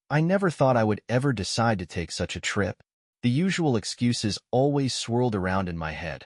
I never thought I would ever decide to take such a trip. The usual excuses always swirled around in my head.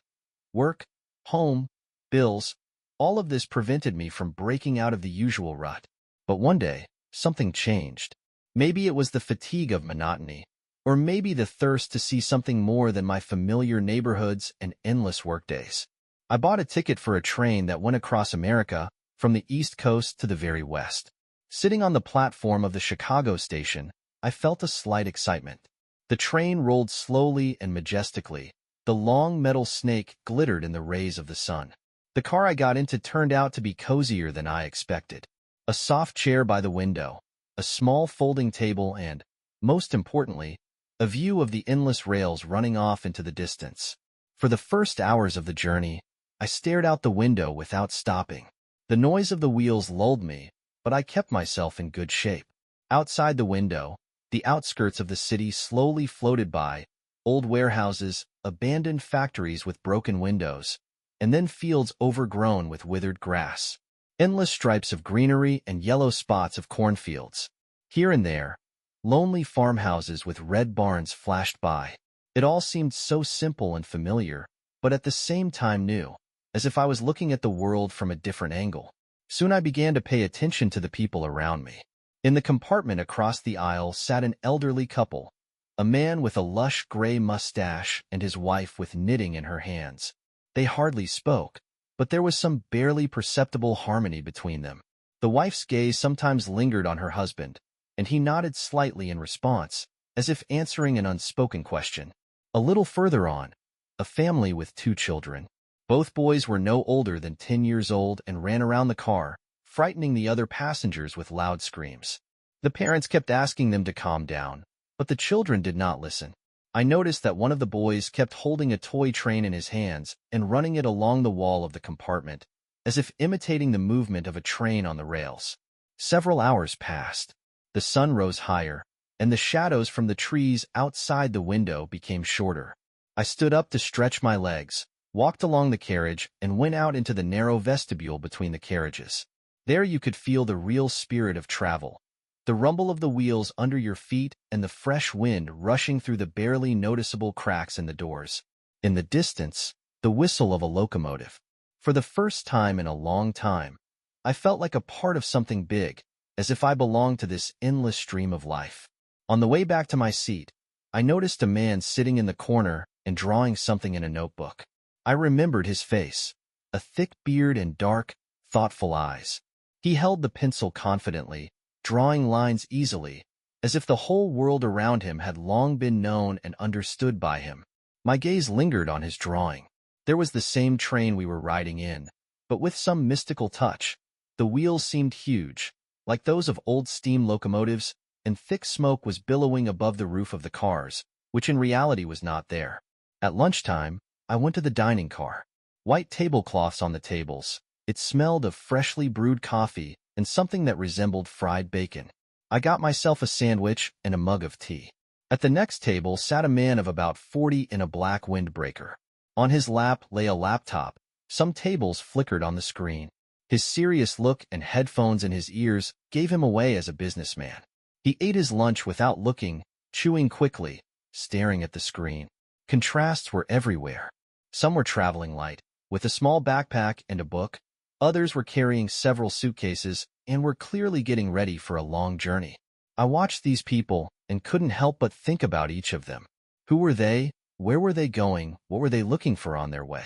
Work, home, bills, all of this prevented me from breaking out of the usual rut. But one day, something changed. Maybe it was the fatigue of monotony, or maybe the thirst to see something more than my familiar neighborhoods and endless workdays. I bought a ticket for a train that went across America, from the East Coast to the very West. Sitting on the platform of the Chicago station, I felt a slight excitement. The train rolled slowly and majestically. The long metal snake glittered in the rays of the sun. The car I got into turned out to be cozier than I expected. A soft chair by the window, a small folding table, and, most importantly, a view of the endless rails running off into the distance. For the first hours of the journey, I stared out the window without stopping. The noise of the wheels lulled me, but I kept myself in good shape. Outside the window, the outskirts of the city slowly floated by, old warehouses, abandoned factories with broken windows, and then fields overgrown with withered grass. Endless stripes of greenery and yellow spots of cornfields. Here and there, lonely farmhouses with red barns flashed by. It all seemed so simple and familiar, but at the same time new, as if I was looking at the world from a different angle. Soon I began to pay attention to the people around me. In the compartment across the aisle sat an elderly couple, a man with a lush gray mustache and his wife with knitting in her hands. They hardly spoke, but there was some barely perceptible harmony between them. The wife's gaze sometimes lingered on her husband, and he nodded slightly in response, as if answering an unspoken question. A little further on, a family with 2 children. Both boys were no older than 10 years old and ran around the car, frightening the other passengers with loud screams. The parents kept asking them to calm down, but the children did not listen. I noticed that one of the boys kept holding a toy train in his hands and running it along the wall of the compartment, as if imitating the movement of a train on the rails. Several hours passed. The sun rose higher, and the shadows from the trees outside the window became shorter. I stood up to stretch my legs, walked along the carriage, and went out into the narrow vestibule between the carriages. There you could feel the real spirit of travel. The rumble of the wheels under your feet and the fresh wind rushing through the barely noticeable cracks in the doors. In the distance, the whistle of a locomotive. For the first time in a long time, I felt like a part of something big, as if I belonged to this endless stream of life. On the way back to my seat, I noticed a man sitting in the corner and drawing something in a notebook. I remembered his face, a thick beard and dark, thoughtful eyes. He held the pencil confidently, drawing lines easily, as if the whole world around him had long been known and understood by him. My gaze lingered on his drawing. There was the same train we were riding in, but with some mystical touch. The wheels seemed huge, like those of old steam locomotives, and thick smoke was billowing above the roof of the cars, which in reality was not there. At lunchtime, I went to the dining car. White tablecloths on the tables. It smelled of freshly brewed coffee and something that resembled fried bacon. I got myself a sandwich and a mug of tea. At the next table sat a man of about 40 in a black windbreaker. On his lap lay a laptop. Some tables flickered on the screen. His serious look and headphones in his ears gave him away as a businessman. He ate his lunch without looking, chewing quickly, staring at the screen. Contrasts were everywhere. Some were traveling light, with a small backpack and a book. Others were carrying several suitcases and were clearly getting ready for a long journey. I watched these people and couldn't help but think about each of them. Who were they? Where were they going? What were they looking for on their way?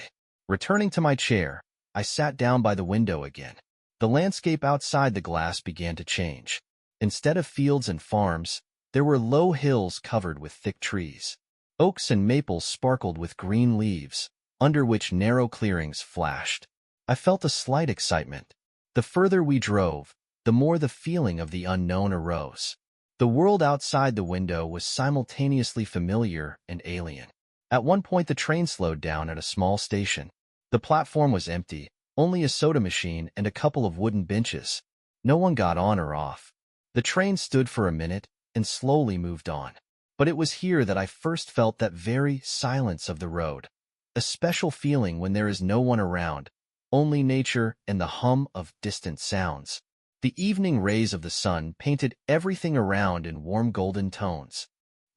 Returning to my chair, I sat down by the window again. The landscape outside the glass began to change. Instead of fields and farms, there were low hills covered with thick trees. Oaks and maples sparkled with green leaves, under which narrow clearings flashed. I felt a slight excitement. The further we drove, the more the feeling of the unknown arose. The world outside the window was simultaneously familiar and alien. At one point the train slowed down at a small station. The platform was empty, only a soda machine and a couple of wooden benches. No one got on or off. The train stood for a minute and slowly moved on. But it was here that I first felt that very silence of the road. A special feeling when there is no one around, only nature and the hum of distant sounds. The evening rays of the sun painted everything around in warm golden tones.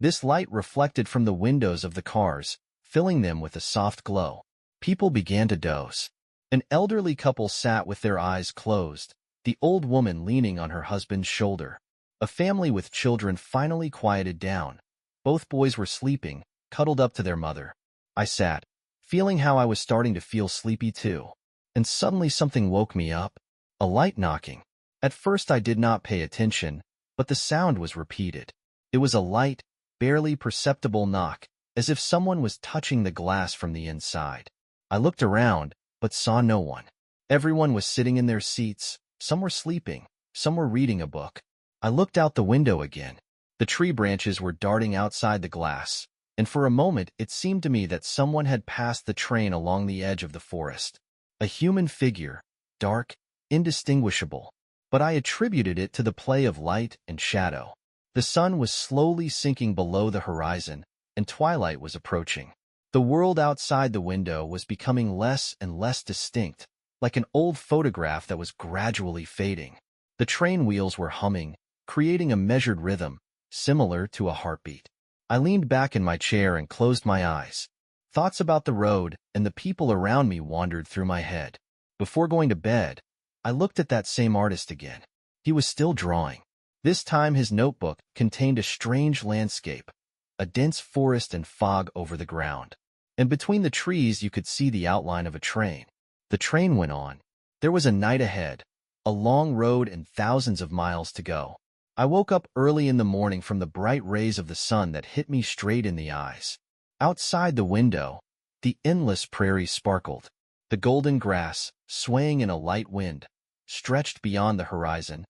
This light reflected from the windows of the cars, filling them with a soft glow. People began to doze. An elderly couple sat with their eyes closed, the old woman leaning on her husband's shoulder. A family with children finally quieted down. Both boys were sleeping, cuddled up to their mother. I sat, feeling how I was starting to feel sleepy too. And suddenly something woke me up. A light knocking. At first I did not pay attention, but the sound was repeated. It was a light, barely perceptible knock, as if someone was touching the glass from the inside. I looked around, but saw no one. Everyone was sitting in their seats. Some were sleeping, some were reading a book. I looked out the window again. The tree branches were darting outside the glass, and for a moment it seemed to me that someone had passed the train along the edge of the forest. A human figure, dark, indistinguishable, but I attributed it to the play of light and shadow. The sun was slowly sinking below the horizon, and twilight was approaching. The world outside the window was becoming less and less distinct, like an old photograph that was gradually fading. The train wheels were humming, creating a measured rhythm, similar to a heartbeat. I leaned back in my chair and closed my eyes. Thoughts about the road and the people around me wandered through my head. Before going to bed, I looked at that same artist again. He was still drawing. This time his notebook contained a strange landscape, a dense forest and fog over the ground. And between the trees you could see the outline of a train. The train went on. There was a night ahead, a long road and thousands of miles to go. I woke up early in the morning from the bright rays of the sun that hit me straight in the eyes. Outside the window, the endless prairie sparkled. The golden grass, swaying in a light wind, stretched beyond the horizon,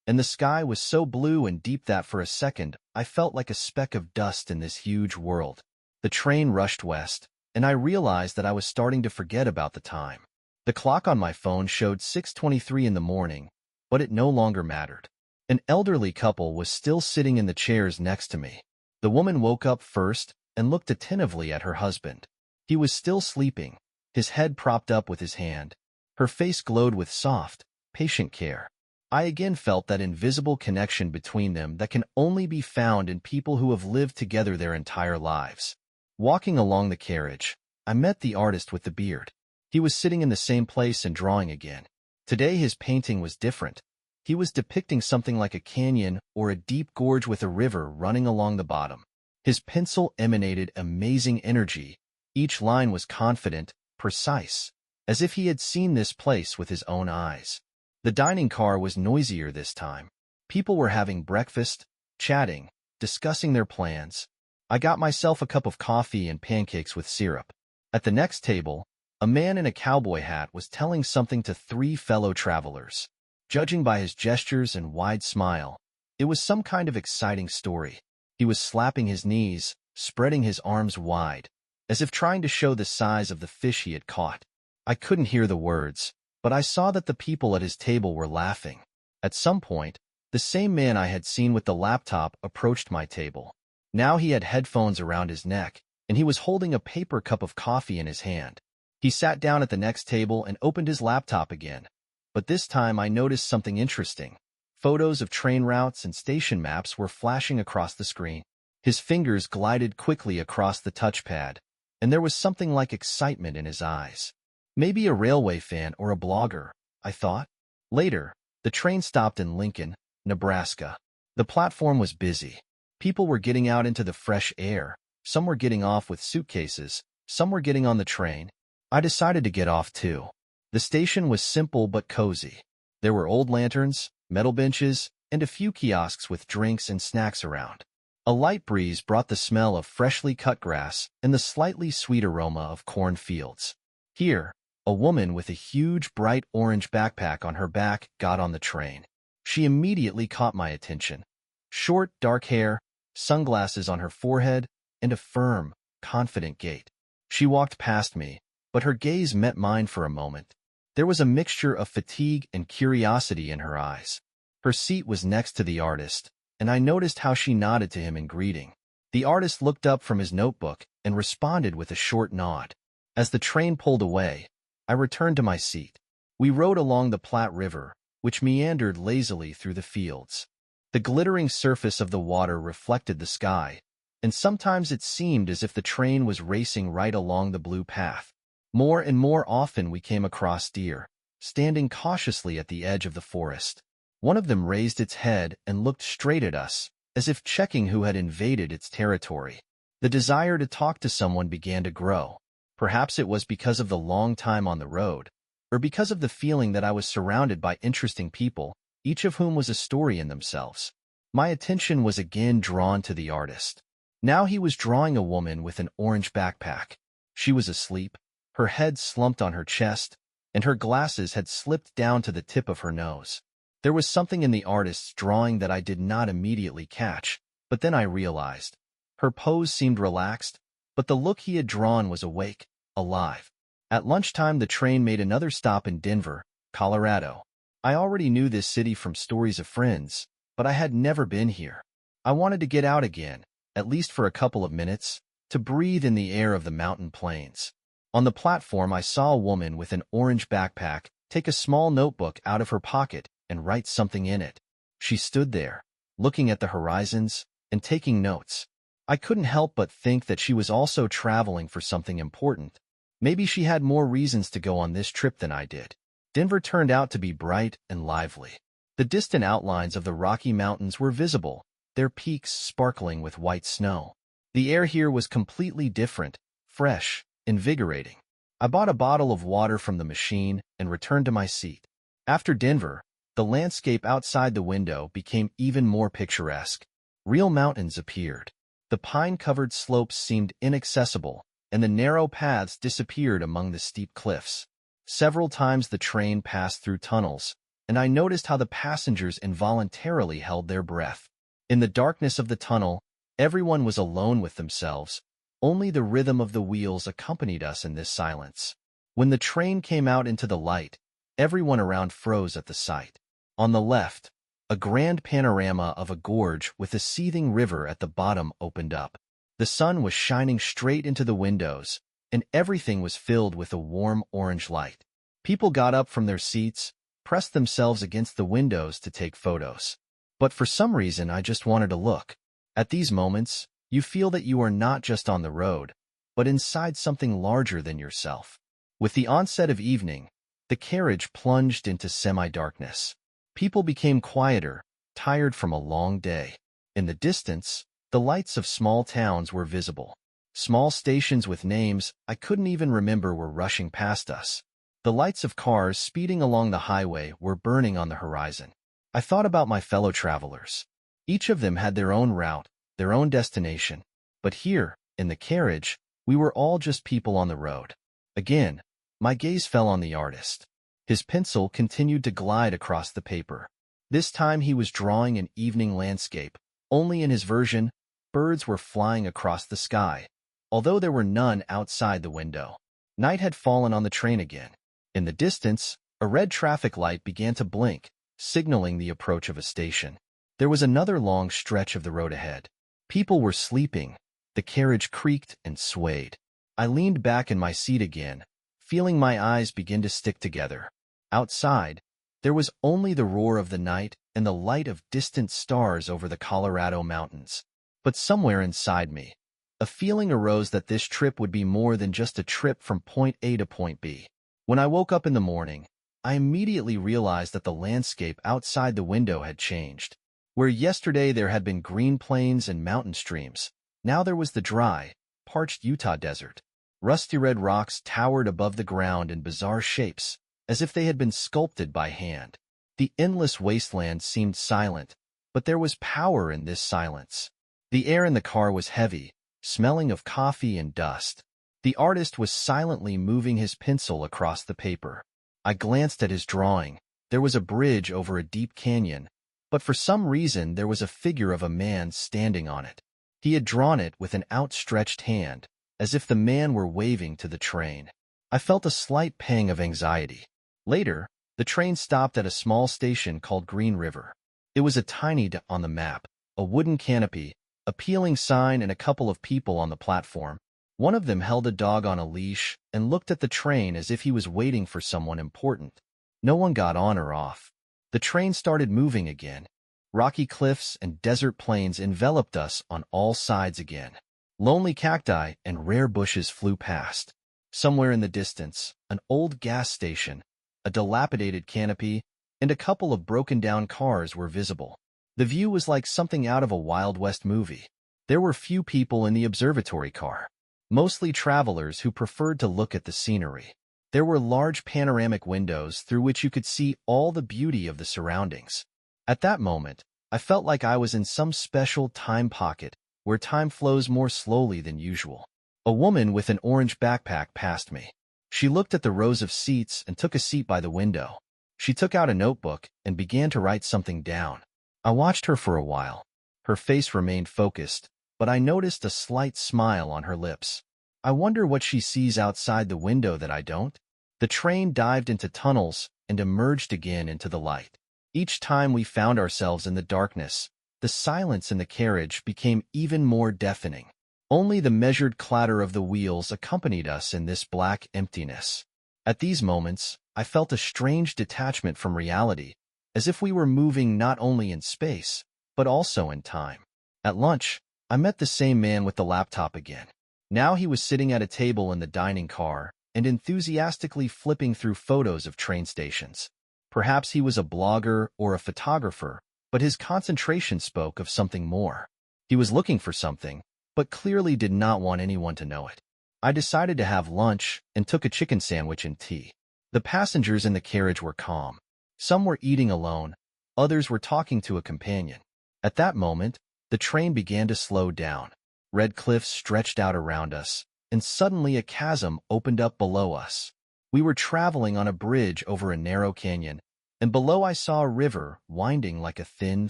and the sky was so blue and deep that for a second I felt like a speck of dust in this huge world. The train rushed west, and I realized that I was starting to forget about the time. The clock on my phone showed 6:23 in the morning, but it no longer mattered. An elderly couple was still sitting in the chairs next to me. The woman woke up first and looked attentively at her husband. He was still sleeping, his head propped up with his hand. Her face glowed with soft, patient care. I again felt that invisible connection between them that can only be found in people who have lived together their entire lives. Walking along the carriage, I met the artist with the beard. He was sitting in the same place and drawing again. Today his painting was different. He was depicting something like a canyon or a deep gorge with a river running along the bottom. His pencil emanated amazing energy. Each line was confident, precise, as if he had seen this place with his own eyes. The dining car was noisier this time. People were having breakfast, chatting, discussing their plans. I got myself a cup of coffee and pancakes with syrup. At the next table, a man in a cowboy hat was telling something to 3 fellow travelers. Judging by his gestures and wide smile, it was some kind of exciting story. He was slapping his knees, spreading his arms wide, as if trying to show the size of the fish he had caught. I couldn't hear the words, but I saw that the people at his table were laughing. At some point, the same man I had seen with the laptop approached my table. Now he had headphones around his neck, and he was holding a paper cup of coffee in his hand. He sat down at the next table and opened his laptop again. But this time I noticed something interesting. Photos of train routes and station maps were flashing across the screen. His fingers glided quickly across the touchpad, and there was something like excitement in his eyes. Maybe a railway fan or a blogger, I thought. Later, the train stopped in Lincoln, Nebraska. The platform was busy. People were getting out into the fresh air. Some were getting off with suitcases. Some were getting on the train. I decided to get off too. The station was simple but cozy. There were old lanterns, metal benches, and a few kiosks with drinks and snacks around. A light breeze brought the smell of freshly cut grass and the slightly sweet aroma of corn fields. Here, a woman with a huge bright orange backpack on her back got on the train. She immediately caught my attention. Short, dark hair, sunglasses on her forehead, and a firm, confident gait. She walked past me, but her gaze met mine for a moment. There was a mixture of fatigue and curiosity in her eyes. Her seat was next to the artist, and I noticed how she nodded to him in greeting. The artist looked up from his notebook and responded with a short nod. As the train pulled away, I returned to my seat. We rode along the Platte River, which meandered lazily through the fields. The glittering surface of the water reflected the sky, and sometimes it seemed as if the train was racing right along the blue path. More and more often we came across deer, standing cautiously at the edge of the forest. One of them raised its head and looked straight at us, as if checking who had invaded its territory. The desire to talk to someone began to grow. Perhaps it was because of the long time on the road, or because of the feeling that I was surrounded by interesting people, each of whom was a story in themselves. My attention was again drawn to the artist. Now he was drawing a woman with an orange backpack. She was asleep, her head slumped on her chest, and her glasses had slipped down to the tip of her nose. There was something in the artist's drawing that I did not immediately catch, but then I realized. Her pose seemed relaxed, but the look he had drawn was awake, alive. At lunchtime, the train made another stop in Denver, Colorado. I already knew this city from stories of friends, but I had never been here. I wanted to get out again, at least for a couple of minutes, to breathe in the air of the mountain plains. On the platform, I saw a woman with an orange backpack take a small notebook out of her pocket and write something in it. She stood there, looking at the horizons and taking notes. I couldn't help but think that she was also traveling for something important. Maybe she had more reasons to go on this trip than I did. Denver turned out to be bright and lively. The distant outlines of the Rocky Mountains were visible, their peaks sparkling with white snow. The air here was completely different, fresh, invigorating. I bought a bottle of water from the machine and returned to my seat. After Denver, the landscape outside the window became even more picturesque. Real mountains appeared. The pine-covered slopes seemed inaccessible, and the narrow paths disappeared among the steep cliffs. Several times the train passed through tunnels, and I noticed how the passengers involuntarily held their breath. In the darkness of the tunnel, everyone was alone with themselves. Only the rhythm of the wheels accompanied us in this silence. When the train came out into the light, everyone around froze at the sight. On the left, a grand panorama of a gorge with a seething river at the bottom opened up. The sun was shining straight into the windows, and everything was filled with a warm orange light. People got up from their seats, pressed themselves against the windows to take photos. But for some reason, I just wanted to look. At these moments, you feel that you are not just on the road, but inside something larger than yourself. With the onset of evening, the carriage plunged into semi-darkness. People became quieter, tired from a long day. In the distance, the lights of small towns were visible. Small stations with names I couldn't even remember were rushing past us. The lights of cars speeding along the highway were burning on the horizon. I thought about my fellow travelers. Each of them had their own route, their own destination. But here, in the carriage, we were all just people on the road. Again, my gaze fell on the artist. His pencil continued to glide across the paper. This time he was drawing an evening landscape. Only in his version, birds were flying across the sky, although there were none outside the window. Night had fallen on the train again. In the distance, a red traffic light began to blink, signaling the approach of a station. There was another long stretch of the road ahead. People were sleeping. The carriage creaked and swayed. I leaned back in my seat again, feeling my eyes begin to stick together. Outside, there was only the roar of the night and the light of distant stars over the Colorado mountains. But somewhere inside me, a feeling arose that this trip would be more than just a trip from point A to point B. When I woke up in the morning, I immediately realized that the landscape outside the window had changed. Where yesterday there had been green plains and mountain streams, now there was the dry, parched Utah desert. Rusty red rocks towered above the ground in bizarre shapes, as if they had been sculpted by hand. The endless wasteland seemed silent, but there was power in this silence. The air in the car was heavy, smelling of coffee and dust. The artist was silently moving his pencil across the paper. I glanced at his drawing. There was a bridge over a deep canyon, but for some reason there was a figure of a man standing on it. He had drawn it with an outstretched hand, as if the man were waving to the train. I felt a slight pang of anxiety. Later, the train stopped at a small station called Green River. It was a tiny dot on the map, a wooden canopy, a peeling sign, and a couple of people on the platform. One of them held a dog on a leash and looked at the train as if he was waiting for someone important. No one got on or off. The train started moving again. Rocky cliffs and desert plains enveloped us on all sides again. Lonely cacti and rare bushes flew past. Somewhere in the distance, an old gas station, a dilapidated canopy, and a couple of broken-down cars were visible. The view was like something out of a Wild West movie. There were few people in the observatory car, mostly travelers who preferred to look at the scenery. There were large panoramic windows through which you could see all the beauty of the surroundings. At that moment, I felt like I was in some special time pocket where time flows more slowly than usual. A woman with an orange backpack passed me. She looked at the rows of seats and took a seat by the window. She took out a notebook and began to write something down. I watched her for a while. Her face remained focused, but I noticed a slight smile on her lips. I wonder what she sees outside the window that I don't. The train dived into tunnels and emerged again into the light. Each time we found ourselves in the darkness, the silence in the carriage became even more deafening. Only the measured clatter of the wheels accompanied us in this black emptiness. At these moments, I felt a strange detachment from reality, as if we were moving not only in space, but also in time. At lunch, I met the same man with the laptop again. Now he was sitting at a table in the dining car and enthusiastically flipping through photos of train stations. Perhaps he was a blogger or a photographer, but his concentration spoke of something more. He was looking for something, but clearly did not want anyone to know it. I decided to have lunch and took a chicken sandwich and tea. The passengers in the carriage were calm. Some were eating alone, others were talking to a companion. At that moment, the train began to slow down. Red cliffs stretched out around us, and suddenly a chasm opened up below us. We were traveling on a bridge over a narrow canyon, and below I saw a river winding like a thin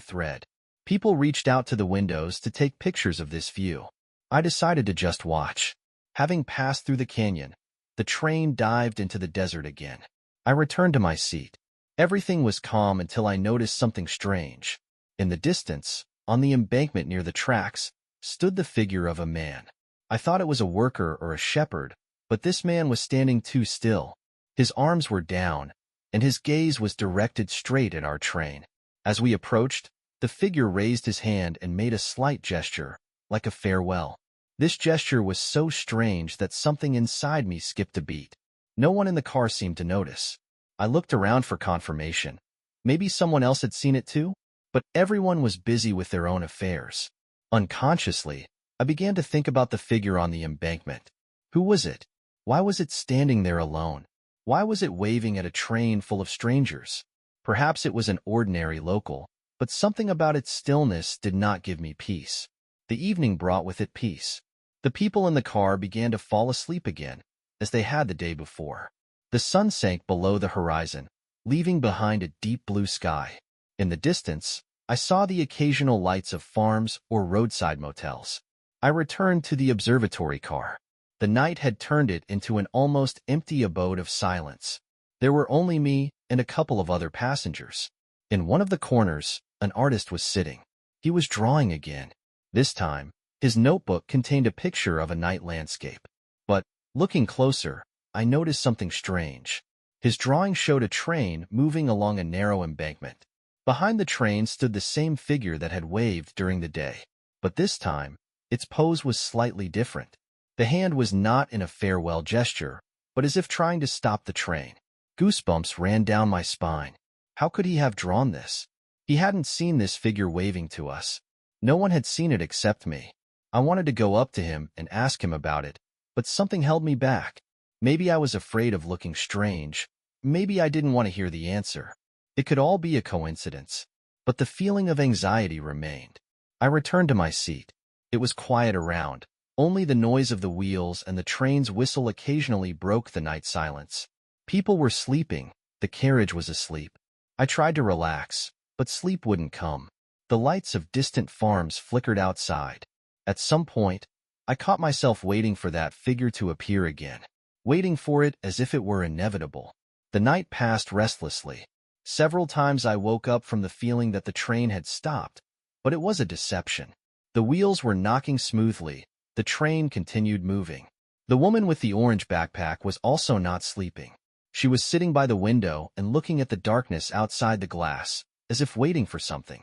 thread. People reached out to the windows to take pictures of this view. I decided to just watch. Having passed through the canyon, the train dived into the desert again. I returned to my seat. Everything was calm until I noticed something strange. In the distance, on the embankment near the tracks, stood the figure of a man. I thought it was a worker or a shepherd, but this man was standing too still. His arms were down, and his gaze was directed straight at our train. As we approached, the figure raised his hand and made a slight gesture, like a farewell. This gesture was so strange that something inside me skipped a beat. No one in the car seemed to notice. I looked around for confirmation. Maybe someone else had seen it too? But everyone was busy with their own affairs. Unconsciously, I began to think about the figure on the embankment. Who was it? Why was it standing there alone? Why was it waving at a train full of strangers? Perhaps it was an ordinary local, but something about its stillness did not give me peace. The evening brought with it peace. The people in the car began to fall asleep again, as they had the day before. The sun sank below the horizon, leaving behind a deep blue sky. In the distance, I saw the occasional lights of farms or roadside motels. I returned to the observatory car. The night had turned it into an almost empty abode of silence. There were only me and a couple of other passengers. In one of the corners, an artist was sitting. He was drawing again. This time, his notebook contained a picture of a night landscape. But, looking closer, I noticed something strange. His drawing showed a train moving along a narrow embankment. Behind the train stood the same figure that had waved during the day. But this time, its pose was slightly different. The hand was not in a farewell gesture, but as if trying to stop the train. Goosebumps ran down my spine. How could he have drawn this? He hadn't seen this figure waving to us. No one had seen it except me. I wanted to go up to him and ask him about it, but something held me back. Maybe I was afraid of looking strange. Maybe I didn't want to hear the answer. It could all be a coincidence, but the feeling of anxiety remained. I returned to my seat. It was quiet around. Only the noise of the wheels and the train's whistle occasionally broke the night silence. People were sleeping. The carriage was asleep. I tried to relax, but sleep wouldn't come. The lights of distant farms flickered outside. At some point, I caught myself waiting for that figure to appear again, waiting for it as if it were inevitable. The night passed restlessly. Several times I woke up from the feeling that the train had stopped, but it was a deception. The wheels were knocking smoothly. The train continued moving. The woman with the orange backpack was also not sleeping. She was sitting by the window and looking at the darkness outside the glass, as if waiting for something.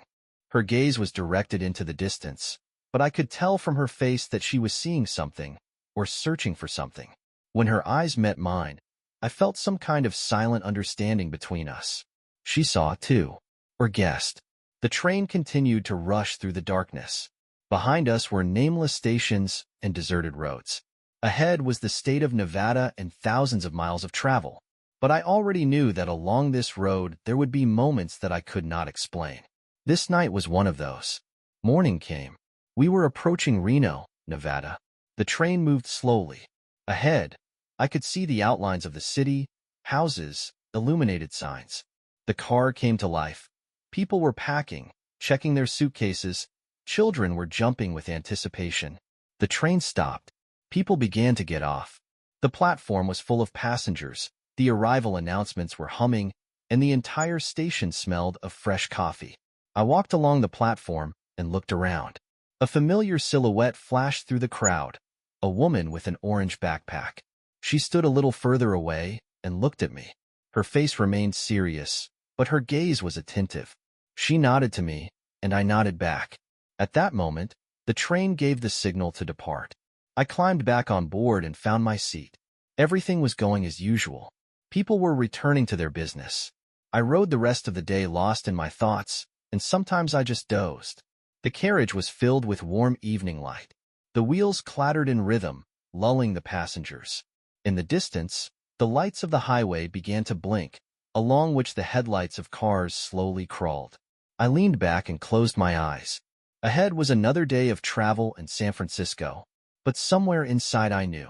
Her gaze was directed into the distance, but I could tell from her face that she was seeing something, or searching for something. When her eyes met mine, I felt some kind of silent understanding between us. She saw, too, or guessed. The train continued to rush through the darkness. Behind us were nameless stations and deserted roads. Ahead was the state of Nevada and thousands of miles of travel. But I already knew that along this road there would be moments that I could not explain. This night was one of those. Morning came. We were approaching Reno, Nevada. The train moved slowly. Ahead, I could see the outlines of the city, houses, illuminated signs. The car came to life. People were packing, checking their suitcases. Children were jumping with anticipation. The train stopped. People began to get off. The platform was full of passengers. The arrival announcements were humming, and the entire station smelled of fresh coffee. I walked along the platform and looked around. A familiar silhouette flashed through the crowd, a woman with an orange backpack. She stood a little further away and looked at me. Her face remained serious, but her gaze was attentive. She nodded to me, and I nodded back. At that moment, the train gave the signal to depart. I climbed back on board and found my seat. Everything was going as usual. People were returning to their business. I rode the rest of the day lost in my thoughts, and sometimes I just dozed. The carriage was filled with warm evening light. The wheels clattered in rhythm, lulling the passengers. In the distance, the lights of the highway began to blink, along which the headlights of cars slowly crawled. I leaned back and closed my eyes. Ahead was another day of travel in San Francisco, but somewhere inside I knew.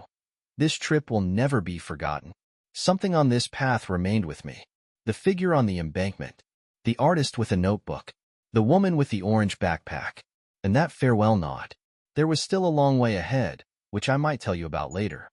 This trip will never be forgotten. Something on this path remained with me. The figure on the embankment, the artist with a notebook, the woman with the orange backpack, and that farewell nod. There was still a long way ahead, which I might tell you about later.